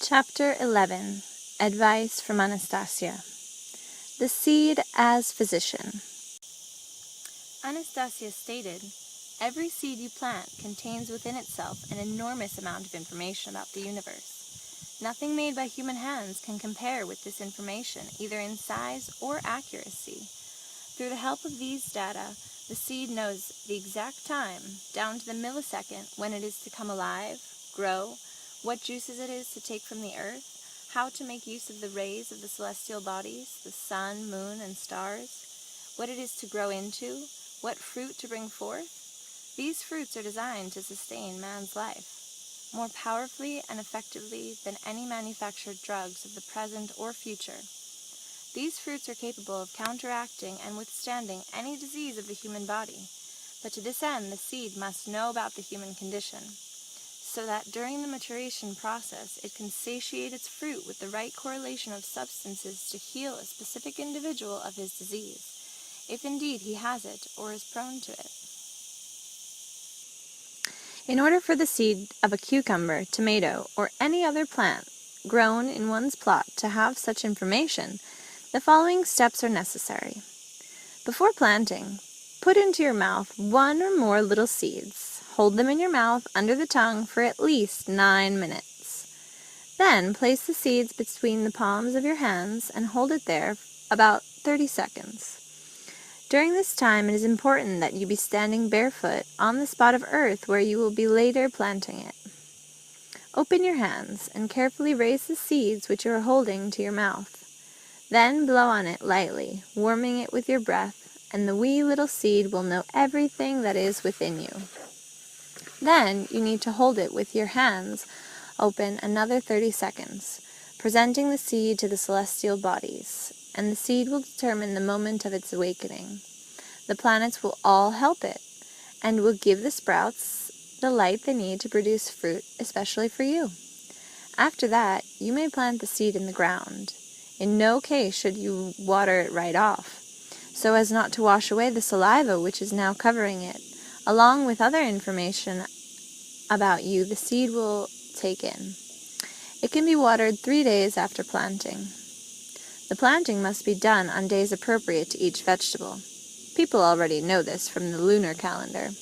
Chapter 11. Advice from Anastasia. The Seed as Physician. Anastasia stated, "Every seed you plant contains within itself an enormous amount of information about the universe. Nothing made by human hands can compare with this information, either in size or accuracy. Through the help of these data, the seed knows the exact time, down to the millisecond, when it is to come alive, grow, what juices it is to take from the earth, how to make use of the rays of the celestial bodies, the sun, moon, and stars, what it is to grow into, what fruit to bring forth. These fruits are designed to sustain man's life more powerfully and effectively than any manufactured drugs of the present or future. These fruits are capable of counteracting and withstanding any disease of the human body, but to this end the seed must know about the human condition, so that during the maturation process it can satiate its fruit with the right correlation of substances to heal a specific individual of his disease, if indeed he has it or is prone to it." In order for the seed of a cucumber, tomato, or any other plant grown in one's plot to have such information, the following steps are necessary. Before planting, put into your mouth one or more little seeds. Hold them in your mouth under the tongue for at least 9 minutes. Then place the seeds between the palms of your hands and hold it there about 30 seconds. During this time, it is important that you be standing barefoot on the spot of earth where you will be later planting it. Open your hands and carefully raise the seeds which you are holding to your mouth. Then blow on it lightly, warming it with your breath, and the wee little seed will know everything that is within you. Then you need to hold it with your hands open another 30 seconds, presenting the seed to the celestial bodies, and the seed will determine the moment of its awakening. The planets will all help it, and will give the sprouts the light they need to produce fruit, especially for you. After that, you may plant the seed in the ground. In no case should you water it right off, so as not to wash away the saliva which is now covering it, along with other information about you the seed will take in. It can be watered 3 days after planting. The planting must be done on days appropriate to each vegetable. People already know this from the lunar calendar.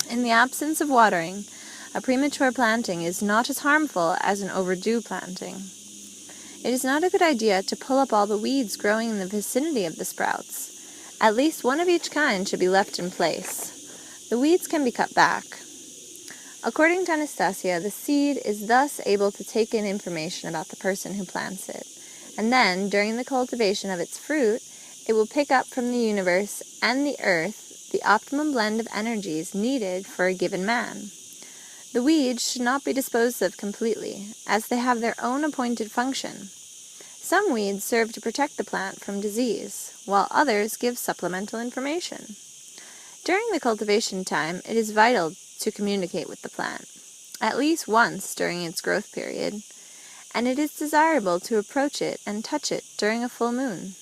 In the absence of watering, a premature planting is not as harmful as an overdue planting. It is not a good idea to pull up all the weeds growing in the vicinity of the sprouts. At least one of each kind should be left in place. The weeds can be cut back. According to Anastasia, the seed is thus able to take in information about the person who plants it, and then, during the cultivation of its fruit, it will pick up from the universe and the earth the optimum blend of energies needed for a given man. The weeds should not be disposed of completely, as they have their own appointed function. Some weeds serve to protect the plant from disease, while others give supplemental information. During the cultivation time, it is vital to communicate with the plant, at least once during its growth period, and it is desirable to approach it and touch it during a full moon.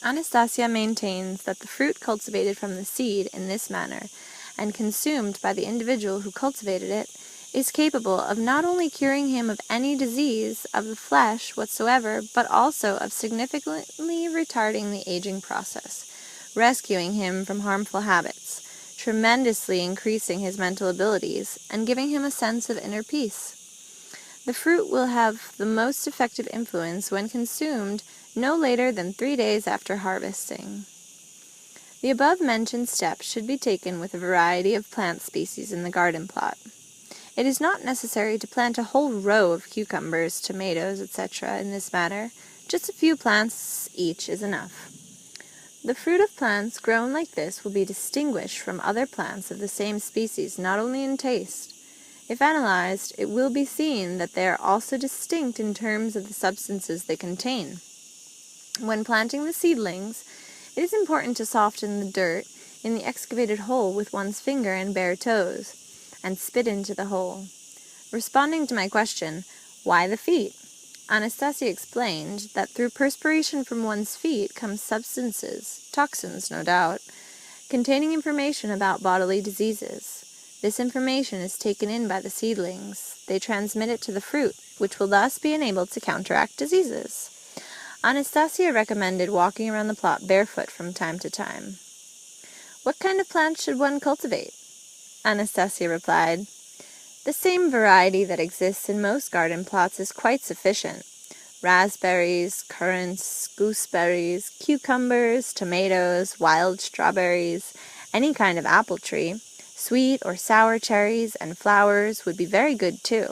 Anastasia maintains that the fruit cultivated from the seed in this manner, and consumed by the individual who cultivated it, is capable of not only curing him of any disease of the flesh whatsoever, but also of significantly retarding the aging process, rescuing him from harmful habits, tremendously increasing his mental abilities, and giving him a sense of inner peace. The fruit will have the most effective influence when consumed no later than 3 days after harvesting. The above-mentioned steps should be taken with a variety of plant species in the garden plot. It is not necessary to plant a whole row of cucumbers, tomatoes, etc. in this manner. Just a few plants each is enough. The fruit of plants grown like this will be distinguished from other plants of the same species not only in taste. If analyzed, it will be seen that they are also distinct in terms of the substances they contain. When planting the seedlings, it is important to soften the dirt in the excavated hole with one's finger and bare toes, and spit into the hole. Responding to my question, "Why the feet?" Anastasia explained that through perspiration from one's feet come substances, toxins no doubt, containing information about bodily diseases. This information is taken in by the seedlings. They transmit it to the fruit, which will thus be enabled to counteract diseases. Anastasia recommended walking around the plot barefoot from time to time. What kind of plants should one cultivate? Anastasia replied, The same variety that exists in most garden plots is quite sufficient. Raspberries, currants, gooseberries, cucumbers, tomatoes, wild strawberries, any kind of apple tree, sweet or sour cherries, and flowers would be very good too.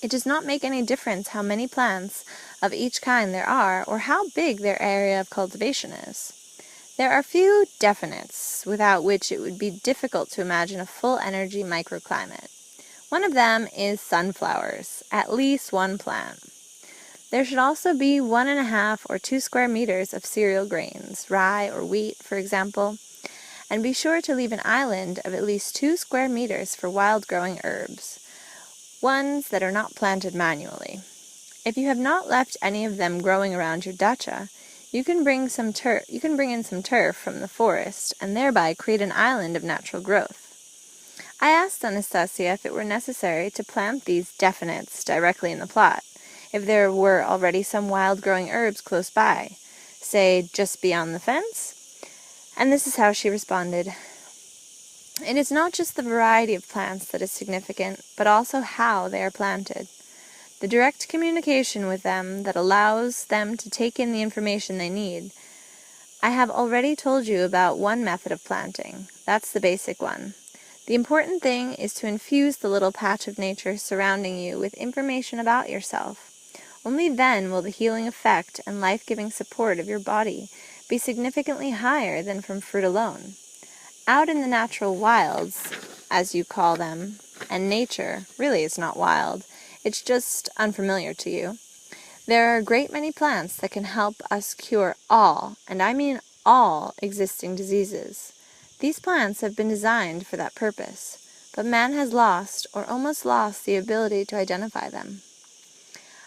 It does not make any difference how many plants of each kind there are, or how big their area of cultivation is. There are few definites without which it would be difficult to imagine a full-energy microclimate. One of them is sunflowers, at least one plant. There should also be 1.5 or 2 square meters of cereal grains, rye or wheat, for example, and be sure to leave an island of at least 2 square meters for wild-growing herbs, ones that are not planted manually. If you have not left any of them growing around your dacha, you can bring in some turf from the forest and thereby create an island of natural growth. I asked Anastasia if it were necessary to plant these definites directly in the plot, if there were already some wild-growing herbs close by, say just beyond the fence, and this is how she responded. It is not just the variety of plants that is significant, but also how they are planted. The direct communication with them that allows them to take in the information they need. I have already told you about one method of planting. That's the basic one. The important thing is to infuse the little patch of nature surrounding you with information about yourself. Only then will the healing effect and life-giving support of your body be significantly higher than from fruit alone. Out in the natural wilds, as you call them, and nature really is not wild, it's just unfamiliar to you, there are a great many plants that can help us cure all, and I mean all, existing diseases. These plants have been designed for that purpose, but man has lost or almost lost the ability to identify them.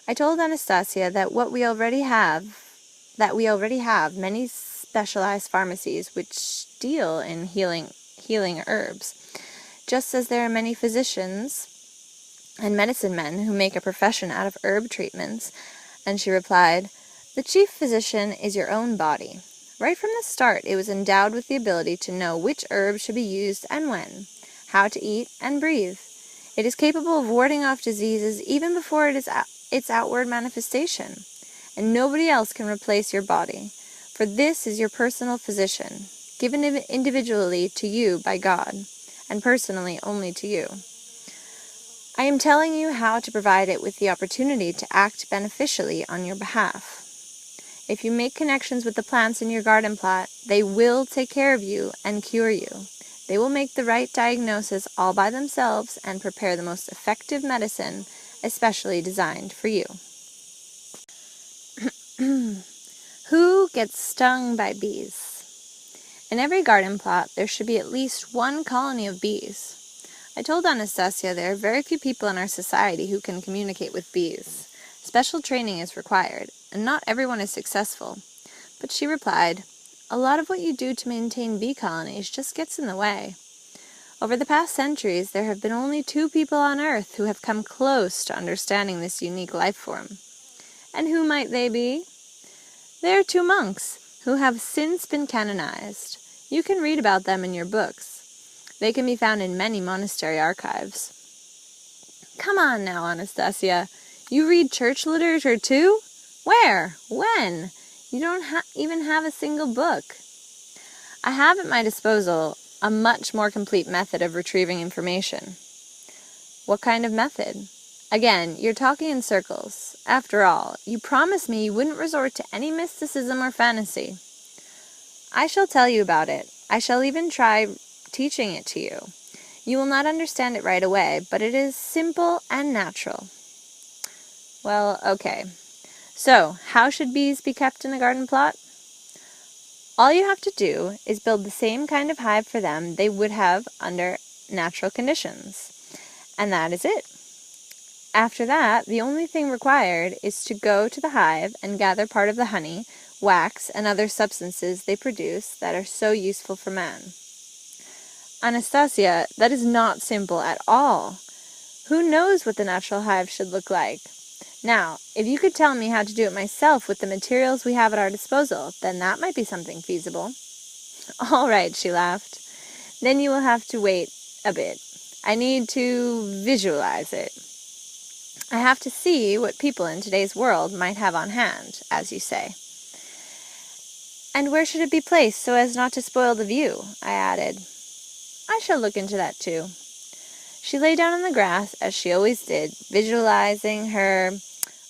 I told Anastasia that we already have many specialized pharmacies which deal in healing herbs, just as there are many physicians and medicine men who make a profession out of herb treatments, and she replied, The chief physician is your own body. Right from the start, it was endowed with the ability to know which herbs should be used and when, how to eat and breathe. It is capable of warding off diseases even before it is its outward manifestation, and nobody else can replace your body, for this is your personal physician, given individually to you by God, and personally only to you. I am telling you how to provide it with the opportunity to act beneficially on your behalf. If you make connections with the plants in your garden plot, they will take care of you and cure you. They will make the right diagnosis all by themselves and prepare the most effective medicine, especially designed for you. Who gets stung by bees? In every garden plot, there should be at least one colony of bees. I told Anastasia there are very few people in our society who can communicate with bees. Special training is required, and not everyone is successful. But she replied, A lot of what you do to maintain bee colonies just gets in the way. Over the past centuries, there have been only 2 people on Earth who have come close to understanding this unique life form. And who might they be? They are 2 monks, who have since been canonized. You can read about them in your books. They can be found in many monastery archives. Come on now, Anastasia. You read church literature too? Where? When? You don't even have a single book. I have at my disposal a much more complete method of retrieving information. What kind of method? Again, you're talking in circles. After all, you promised me you wouldn't resort to any mysticism or fantasy. I shall tell you about it. I shall even try teaching it to you. You will not understand it right away, but it is simple and natural. Well, okay. So, how should bees be kept in a garden plot? All you have to do is build the same kind of hive for them they would have under natural conditions. And that is it. After that, the only thing required is to go to the hive and gather part of the honey, wax, and other substances they produce that are so useful for man. Anastasia, that is not simple at all. Who knows what the natural hive should look like? Now, if you could tell me how to do it myself with the materials we have at our disposal, then that might be something feasible. All right, she laughed. Then you will have to wait a bit. I need to visualize it. I have to see what people in today's world might have on hand, as you say. And where should it be placed so as not to spoil the view? I added. I shall look into that too. She lay down on the grass, as she always did, visualizing her,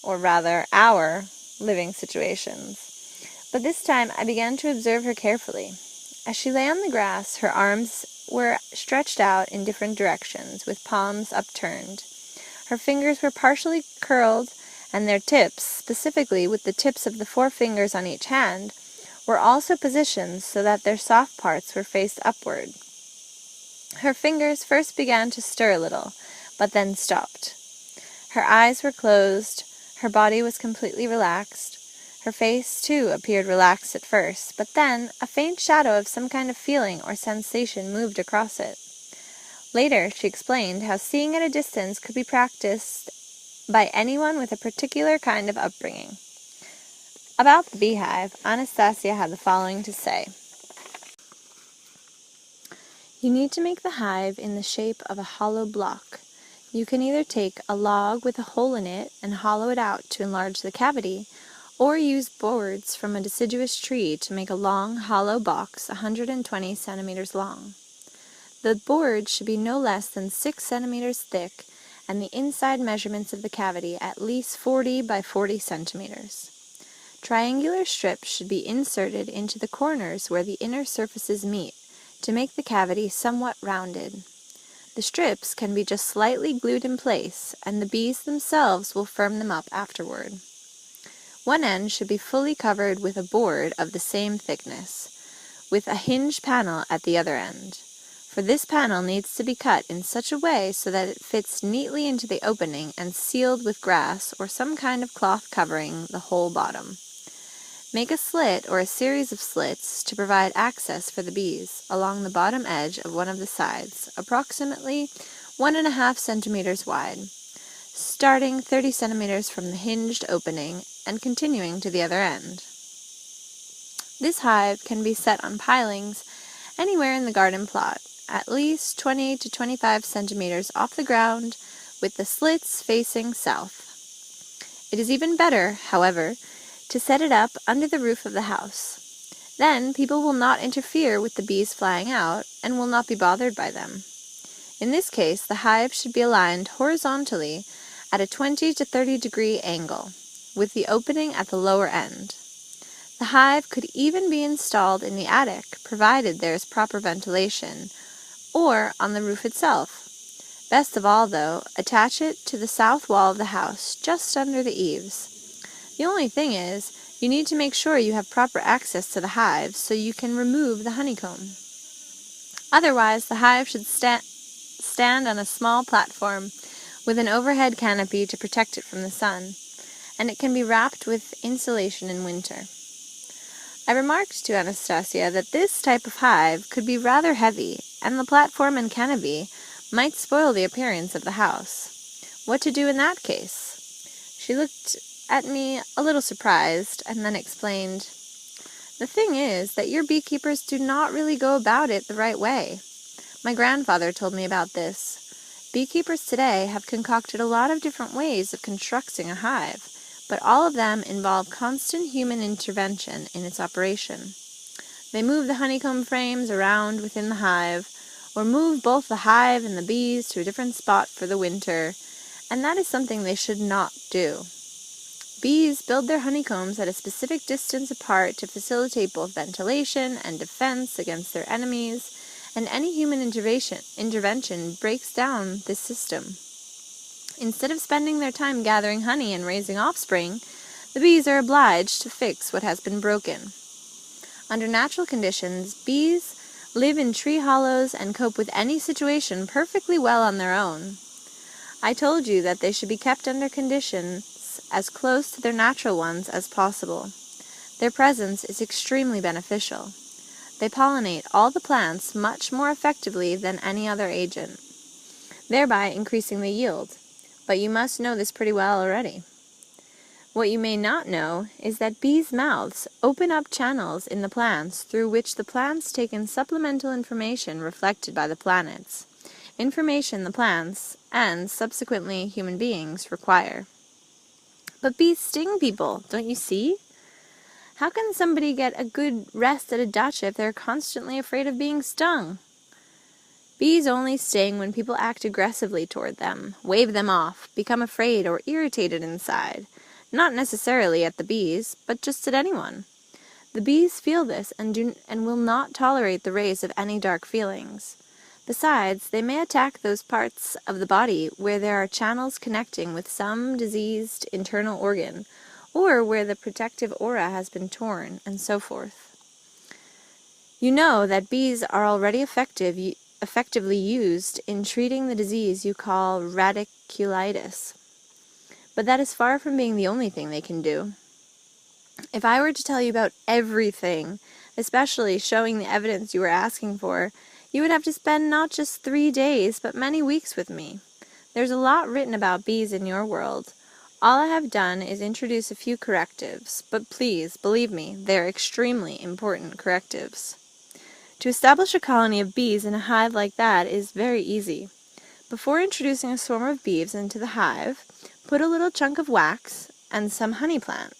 or rather our, living situations. But this time I began to observe her carefully. As she lay on the grass, her arms were stretched out in different directions, with palms upturned. Her fingers were partially curled, and their tips, specifically with the tips of the 4 fingers on each hand, were also positioned so that their soft parts were faced upward. Her fingers first began to stir a little, but then stopped. Her eyes were closed, her body was completely relaxed. Her face, too, appeared relaxed at first, but then a faint shadow of some kind of feeling or sensation moved across it. Later, she explained how seeing at a distance could be practiced by anyone with a particular kind of upbringing. About the beehive, Anastasia had the following to say. You need to make the hive in the shape of a hollow block. You can either take a log with a hole in it and hollow it out to enlarge the cavity, or use boards from a deciduous tree to make a long, hollow box 120 centimeters long. The board should be no less than 6 centimeters thick, and the inside measurements of the cavity at least 40 by 40 centimeters. Triangular strips should be inserted into the corners where the inner surfaces meet, to make the cavity somewhat rounded. The strips can be just slightly glued in place, and the bees themselves will firm them up afterward. One end should be fully covered with a board of the same thickness, with a hinged panel at the other end. For this panel needs to be cut in such a way so that it fits neatly into the opening and sealed with grass or some kind of cloth covering the whole bottom. Make a slit or a series of slits to provide access for the bees along the bottom edge of one of the sides, approximately 1.5 centimeters wide, starting 30 centimeters from the hinged opening and continuing to the other end. This hive can be set on pilings anywhere in the garden plot, at least 20 to 25 centimeters off the ground, with the slits facing south. It is even better, however, to set it up under the roof of the house. Then people will not interfere with the bees flying out and will not be bothered by them. In this case, the hive should be aligned horizontally at a 20 to 30 degree angle, with the opening at the lower end. The hive could even be installed in the attic, provided there is proper ventilation, or on the roof itself. Best of all, though, attach it to the south wall of the house, just under the eaves. The only thing is, you need to make sure you have proper access to the hive so you can remove the honeycomb. Otherwise, the hive should stand on a small platform with an overhead canopy to protect it from the sun, and it can be wrapped with insulation in winter. I remarked to Anastasia that this type of hive could be rather heavy, and the platform and canopy might spoil the appearance of the house. What to do in that case? She looked at me a little surprised, and then explained, "The thing is that your beekeepers do not really go about it the right way. My grandfather told me about this. Beekeepers today have concocted a lot of different ways of constructing a hive, but all of them involve constant human intervention in its operation. They move the honeycomb frames around within the hive, or move both the hive and the bees to a different spot for the winter, and that is something they should not do. Bees build their honeycombs at a specific distance apart to facilitate both ventilation and defense against their enemies, and any human intervention breaks down this system. Instead of spending their time gathering honey and raising offspring, the bees are obliged to fix what has been broken. Under natural conditions, bees live in tree hollows and cope with any situation perfectly well on their own. I told you that they should be kept under conditions as close to their natural ones as possible. Their presence is extremely beneficial. they pollinate all the plants much more effectively than any other agent, thereby increasing the yield. But you must know this pretty well already. What you may not know is that bees' mouths open up channels in the plants through which the plants take in supplemental information reflected by the planets, information the plants, and subsequently human beings, require. But bees sting people, don't you see? How can somebody get a good rest at a dacha if they're constantly afraid of being stung? Bees only sting when people act aggressively toward them, wave them off, become afraid or irritated inside. Not necessarily at the bees, but just at anyone. The bees feel this and will not tolerate the rays of any dark feelings. Besides, they may attack those parts of the body where there are channels connecting with some diseased internal organ, or where the protective aura has been torn, and so forth. You know that bees are already effectively used in treating the disease you call radiculitis. But that is far from being the only thing they can do. If I were to tell you about everything, especially showing the evidence you were asking for, you would have to spend not just 3 days, but many weeks with me. There's a lot written about bees in your world. All I have done is introduce a few correctives, but please, believe me, they're extremely important correctives. To establish a colony of bees in a hive like that is very easy. Before introducing a swarm of bees into the hive, put a little chunk of wax and some honey plant.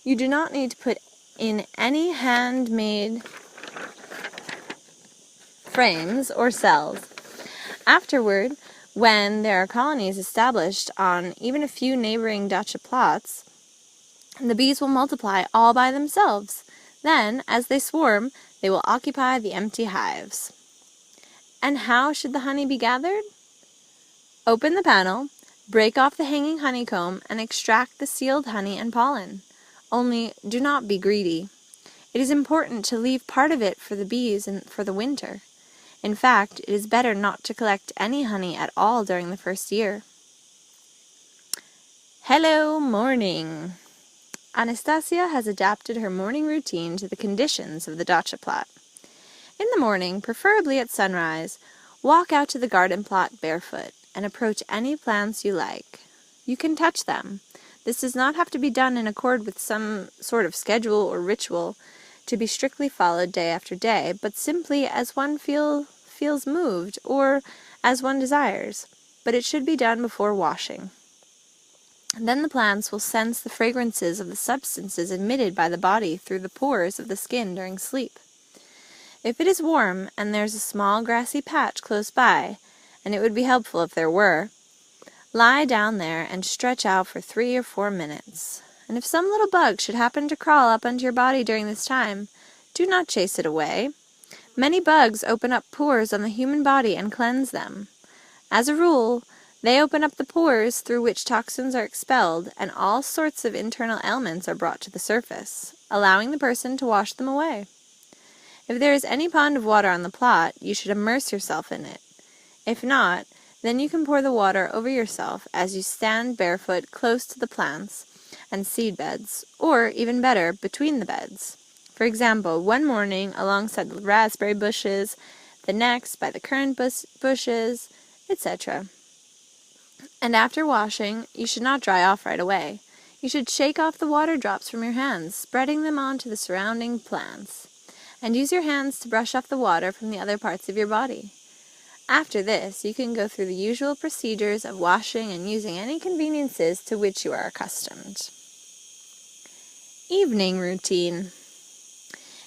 You do not need to put in any handmade frames or cells. Afterward, when there are colonies established on even a few neighboring dacha plots, the bees will multiply all by themselves. Then, as they swarm, they will occupy the empty hives. And how should the honey be gathered? Open the panel, break off the hanging honeycomb, and extract the sealed honey and pollen. Only, do not be greedy. It is important to leave part of it for the bees and for the winter. In fact, it is better not to collect any honey at all during the first year. Hello, morning. Anastasia has adapted her morning routine to the conditions of the dacha plot. In the morning, preferably at sunrise, walk out to the garden plot barefoot and approach any plants you like. You can touch them. This does not have to be done in accord with some sort of schedule or ritual to be strictly followed day after day, but simply as one feels moved or as one desires. But it should be done before washing. Then the plants will sense the fragrances of the substances emitted by the body through the pores of the skin during sleep. If it is warm and there's a small grassy patch close by, and it would be helpful if there were, lie down there and stretch out for 3 or 4 minutes. And if some little bug should happen to crawl up onto your body during this time, do not chase it away. Many bugs open up pores on the human body and cleanse them. As a rule, they open up the pores through which toxins are expelled, and all sorts of internal ailments are brought to the surface, allowing the person to wash them away. If there is any pond of water on the plot, you should immerse yourself in it. If not, then you can pour the water over yourself as you stand barefoot close to the plants and seed beds, or, even better, between the beds. For example, one morning alongside the raspberry bushes, the next by the currant bushes, etc. And after washing, you should not dry off right away. You should shake off the water drops from your hands, spreading them onto the surrounding plants, and use your hands to brush off the water from the other parts of your body. After this, you can go through the usual procedures of washing and using any conveniences to which you are accustomed. Evening routine.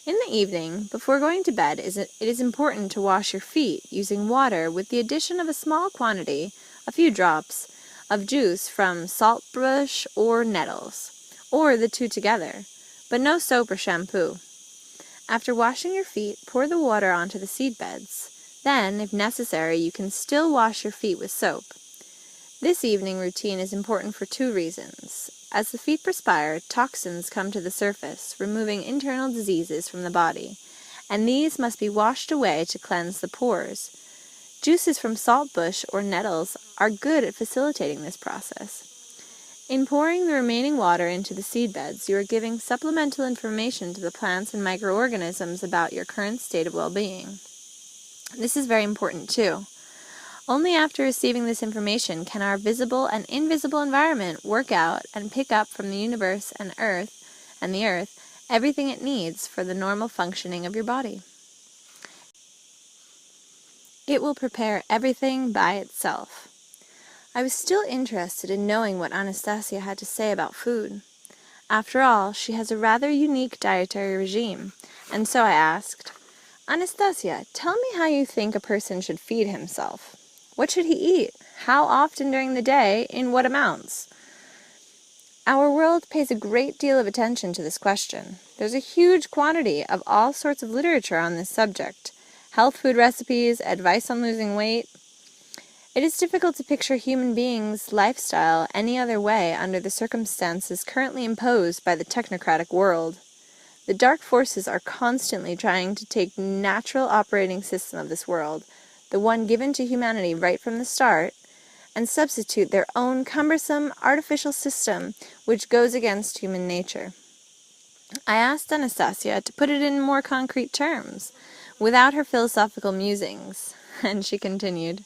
In the evening, before going to bed, it is important to wash your feet using water with the addition of a small quantity, a few drops, of juice from saltbush or nettles, or the two together, but no soap or shampoo. After washing your feet, pour the water onto the seed beds. Then, if necessary, you can still wash your feet with soap. This evening routine is important for 2 reasons. As the feet perspire, toxins come to the surface, removing internal diseases from the body, and these must be washed away to cleanse the pores. Juices from saltbush or nettles are good at facilitating this process. In pouring the remaining water into the seedbeds, you are giving supplemental information to the plants and microorganisms about your current state of well-being. This is very important too. Only after receiving this information can our visible and invisible environment work out and pick up from the universe and the earth everything it needs for the normal functioning of your body. It will prepare everything by itself. I was still interested in knowing what Anastasia had to say about food. After all, she has a rather unique dietary regime, and so I asked, Anastasia, tell me how you think a person should feed himself. What should he eat? How often during the day? In what amounts? Our world pays a great deal of attention to this question. There's a huge quantity of all sorts of literature on this subject. Health food recipes, advice on losing weight. It is difficult to picture human beings' lifestyle any other way under the circumstances currently imposed by the technocratic world. The dark forces are constantly trying to take the natural operating system of this world, the one given to humanity right from the start, and substitute their own cumbersome, artificial system which goes against human nature. I asked Anastasia to put it in more concrete terms, without her philosophical musings, and she continued,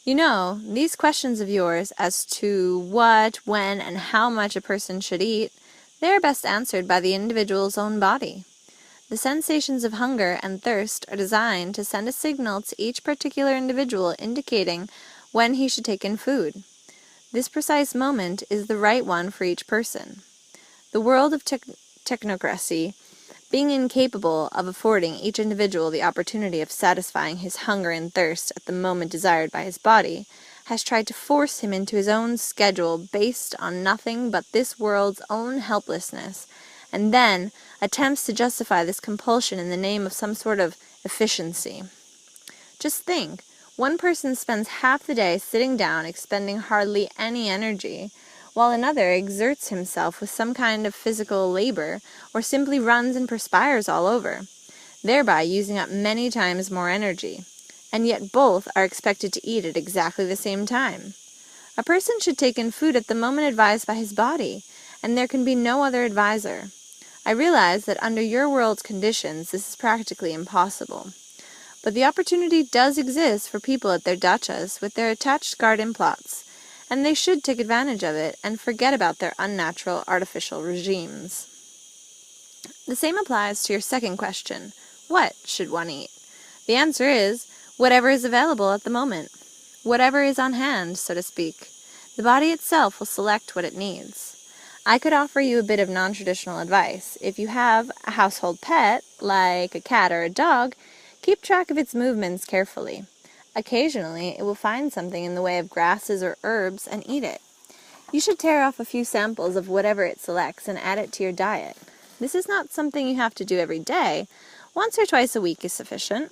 You know, these questions of yours as to what, when, and how much a person should eat, they are best answered by the individual's own body. The sensations of hunger and thirst are designed to send a signal to each particular individual indicating when he should take in food. This precise moment is the right one for each person. The world of technocracy, being incapable of affording each individual the opportunity of satisfying his hunger and thirst at the moment desired by his body, has tried to force him into his own schedule based on nothing but this world's own helplessness, and then attempts to justify this compulsion in the name of some sort of efficiency. Just think, one person spends half the day sitting down expending hardly any energy, while another exerts himself with some kind of physical labor, or simply runs and perspires all over, thereby using up many times more energy, and yet both are expected to eat at exactly the same time. A person should take in food at the moment advised by his body, and there can be no other advisor. I realize that under your world's conditions this is practically impossible. But the opportunity does exist for people at their dachas with their attached garden plots, and they should take advantage of it and forget about their unnatural artificial regimes. The same applies to your second question, what should one eat? The answer is, whatever is available at the moment. Whatever is on hand, so to speak. The body itself will select what it needs. I could offer you a bit of non-traditional advice. If you have a household pet, like a cat or a dog, keep track of its movements carefully. Occasionally, it will find something in the way of grasses or herbs and eat it. You should tear off a few samples of whatever it selects and add it to your diet. This is not something you have to do every day. Once or twice a week is sufficient.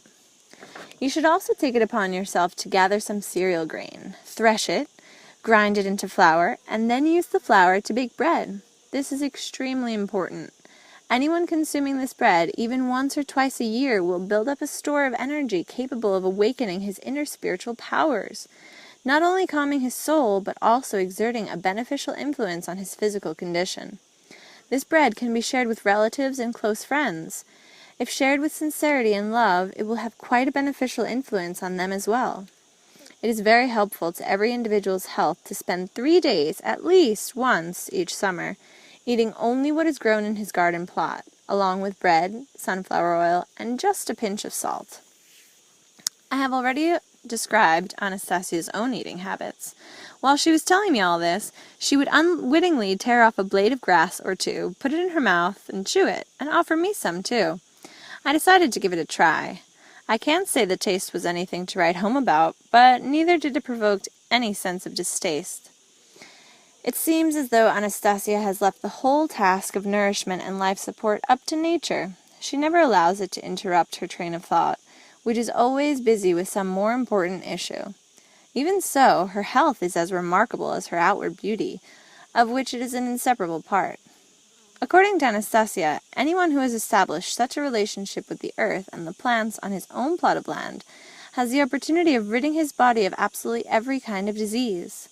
You should also take it upon yourself to gather some cereal grain, thresh it, grind it into flour, and then use the flour to bake bread. This is extremely important. Anyone consuming this bread, even once or twice a year, will build up a store of energy capable of awakening his inner spiritual powers, not only calming his soul, but also exerting a beneficial influence on his physical condition. This bread can be shared with relatives and close friends. If shared with sincerity and love, it will have quite a beneficial influence on them as well. It is very helpful to every individual's health to spend 3 days, at least once each summer, eating only what is grown in his garden plot, along with bread, sunflower oil, and just a pinch of salt. I have already described Anastasia's own eating habits. While she was telling me all this, she would unwittingly tear off a blade of grass or two, put it in her mouth, and chew it, and offer me some too. I decided to give it a try. I can't say the taste was anything to write home about, but neither did it provoke any sense of distaste. It seems as though Anastasia has left the whole task of nourishment and life support up to nature. She never allows it to interrupt her train of thought, which is always busy with some more important issue. Even so, her health is as remarkable as her outward beauty, of which it is an inseparable part. According to Anastasia, anyone who has established such a relationship with the earth and the plants on his own plot of land has the opportunity of ridding his body of absolutely every kind of disease.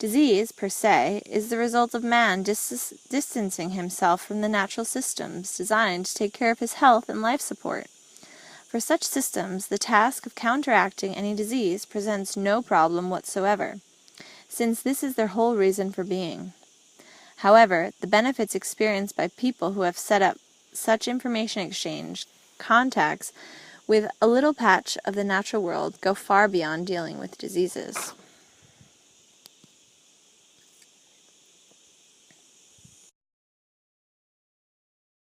Disease, per se, is the result of man distancing himself from the natural systems designed to take care of his health and life support. For such systems, the task of counteracting any disease presents no problem whatsoever, since this is their whole reason for being. However, the benefits experienced by people who have set up such information exchange contacts with a little patch of the natural world go far beyond dealing with diseases.